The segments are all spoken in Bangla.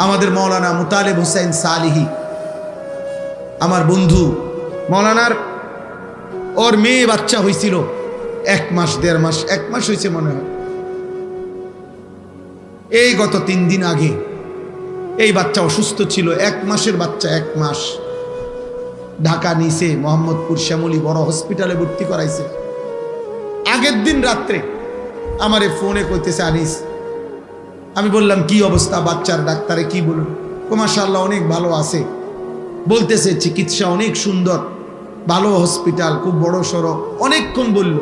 আমাদের মৌলানা মুতালেব হোসেন সালিহি আমার বন্ধু, মৌলানার ওর মেয়ে বাচ্চা হয়েছিল 1 মাস 1.5 মাস 1 মাস হয়েছে মনে হয়। এই গত 3 দিন আগে এই বাচ্চা অসুস্থ ছিল, 1 মাসের বাচ্চা, 1 মাস। ঢাকা নিছে মোহাম্মদপুর শ্যামলী বড় হসপিটালে ভর্তি করাইছে। আগের দিন রাত্রে আমারে ফোনে কইতেছে আনিস। আমি বললাম কি অবস্থা বাচ্চার, ডাক্তারে কি বলুন? ও মাশাআল্লাহ অনেক ভালো আছে, বলতেছে চিকিৎসা অনেক সুন্দর, ভালো হসপিটাল, খুব বড় সড়ো, অনেকক্ষণ বলল।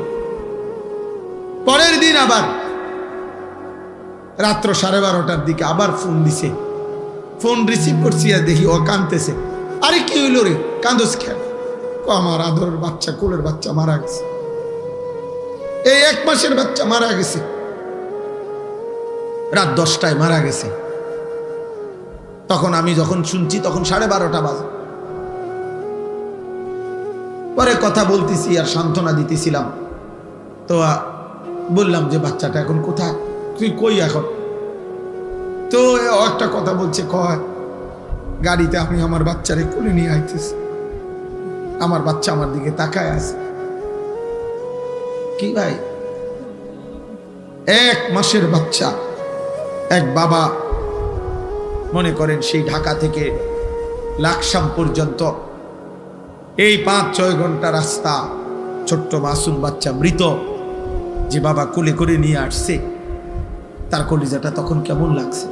পরের দিন আবার রাত্র 12:30টার দিকে আবার ফোন দিছে। ফোন রিসিভ করছি আর দেখি ও কাঁদতেছে। আরে কি হইল রে, কাঁদোস কেন? আমার আদরের বাচ্চা, কোলের বাচ্চা মারা গেছে, এই 1 মাসের বাচ্চা মারা গেছে, রাত 10টায় মারা গেছে। তখন আমি যখন শুনছি তখন 12:30 বাজে। পরে কথা বলতেছি আর সান্ত্বনা দিতেছিলাম। তো বললাম যে বাচ্চাটা এখন কোথায়, তুই কই এখন? তো একটা কথা বলছে, কয় গাড়িতে আমি আমার বাচ্চারে কোলে নিয়ে আইতেছি, আমার বাচ্চা আমার দিকে তাকায় আছে। কি ভাই, 1 মাসের বাচ্চা, এক বাবা মনে করেন সেই ঢাকা থেকে লাকসাম পর্যন্ত এই 5-6 ঘন্টা রাস্তা, ছোট্ট মাসুম বাচ্চা মৃত, যে বাবা কোলে করে নিয়ে আসছে, তার কলিজাটা তখন কেমন লাগছে?